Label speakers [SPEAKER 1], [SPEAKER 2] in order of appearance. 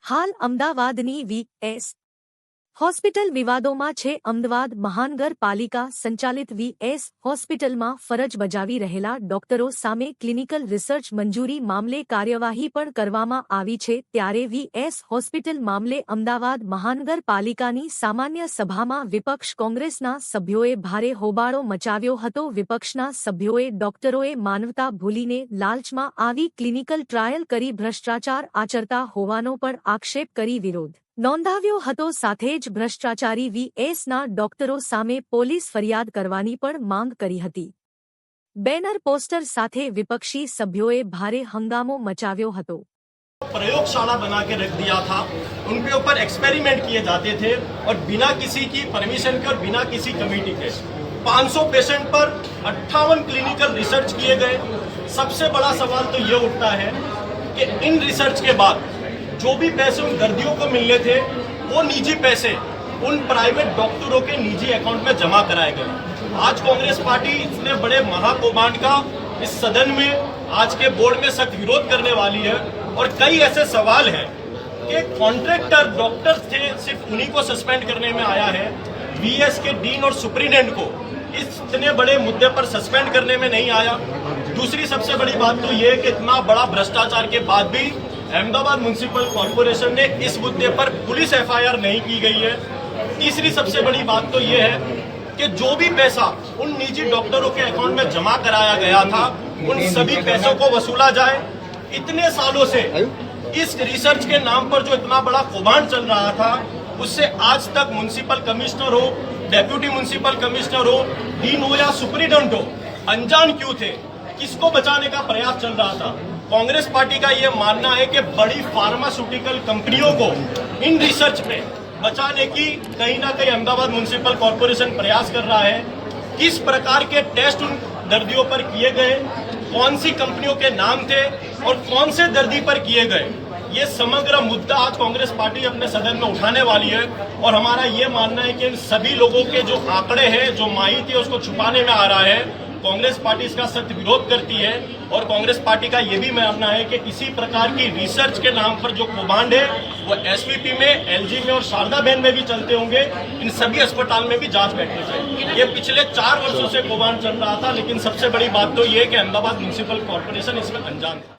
[SPEAKER 1] હાલ અમદાવાદની વી.એસ. હોસ્પિટલ વિવાદોમાં છે. અમદાવાદ મહાનગરપાલિકા સંચાલિત વી.એસ. હોસ્પિટલમાં ફરજ બજાવી રહેલા ડોક્ટરો સામે ક્લિનિકલ રિસર્ચ મંજૂરી મામલે કાર્યવાહી પણ કરવામાં આવી છે. ત્યારે વી.એસ. હોસ્પિટલ મામલે અમદાવાદ મહાનગરપાલિકાની સામાન્ય સભામાં વિપક્ષ કોંગ્રેસના સભ્યોએ ભારે હોબાળો મચાવ્યો હતો. વિપક્ષના સભ્યોએ ડોક્ટરોએ માનવતા ભૂલીને લાલચમાં આવી ક્લિનિકલ ટ્રાયલ કરી ભ્રષ્ટાચાર આચરતા હોવાનો પણ આક્ષેપ કરી વિરોધ નોંધાવ્યો હતો. સાથે જ ભ્રષ્ટાચારી વી.એસ.ના ડોક્ટરો સામે પોલીસ ફરિયાદ કરવાની પણ માંગ કરી હતી. બેનર પોસ્ટર સાથે વિપક્ષી સભ્યોએ ભારે હંગામો મચાવ્યો હતો.
[SPEAKER 2] प्रयोगशाला बना के रख दिया था, उनके ऊपर एक्सपेरिमेंट किए जाते थे और बिना किसी की परमिशन के और बिना किसी कमेटी के 500 पेशेंट पर 58 क्लिनिकल रिसर्च किए गए। सबसे बड़ा सवाल तो ये उठता है कि इन रिसर्च के बाद जो भी पैसे उन दर्दियों को मिलने थे वो निजी पैसे उन प्राइवेट डॉक्टरों के निजी अकाउंट में जमा कराए गए। आज कांग्रेस पार्टी इतने बड़े महाकौभांड का इस सदन में आज के बोर्ड में सख्त विरोध करने वाली है और कई ऐसे सवाल हैं कि कॉन्ट्रैक्टर डॉक्टर्स थे, सिर्फ उन्हीं को सस्पेंड करने में आया है। वी.एस. के डीन और सुप्रीटेंडेंट को इतने बड़े मुद्दे पर सस्पेंड करने में नहीं आया। दूसरी सबसे बड़ी बात तो ये है कि इतना बड़ा भ्रष्टाचार के बाद भी अहमदाबाद म्युनिसिपल कॉर्पोरेशन ने इस मुद्दे पर पुलिस एफआईआर नहीं की गई है। तीसरी सबसे बड़ी बात तो ये है कि जो भी पैसा उन निजी डॉक्टरों के अकाउंट में जमा कराया गया था उन सभी पैसों को वसूला जाए। इतने सालों से इस रिसर्च के नाम पर जो इतना बड़ा कौभांड चल रहा था उससे आज तक म्युनिसिपल कमिश्नर हो, डेप्यूटी म्युनिसिपल कमिश्नर हो, डीन हो या सुप्रीटेंडेंट हो अनजान क्यों थे? किसको बचाने का प्रयास चल रहा था? कांग्रेस पार्टी का ये मानना है कि बड़ी फार्मास्यूटिकल कंपनियों को इन रिसर्च में बचाने की कहीं ना कहीं अहमदाबाद म्युनिसिपल कॉर्पोरेशन प्रयास कर रहा है। किस प्रकार के टेस्ट उन दर्दियों पर किए गए, कौन सी कंपनियों के नाम थे और कौन से दर्दी पर किए गए, ये समग्र मुद्दा आज कांग्रेस पार्टी अपने सदन में उठाने वाली है। और हमारा ये मानना है कि इन सभी लोगों के जो आंकड़े हैं, जो माहिती है, उसको छुपाने में आ रहा है। कांग्रेस पार्टी इसका सख्त विरोध करती है और कांग्रेस पार्टी का ये भी मानना है कि इसी प्रकार की रिसर्च के नाम पर जो कौभांड है वो एसवीपी में, एलजी में और शारदा बहन में भी चलते होंगे। इन सभी अस्पताल में भी जांच बैठनी चाहिए। ये पिछले 4 वर्षों से कौभांड चल रहा था, लेकिन सबसे बड़ी बात तो ये है कि अहमदाबाद म्युनिसिपल कॉर्पोरेशन इसमें अनजान था।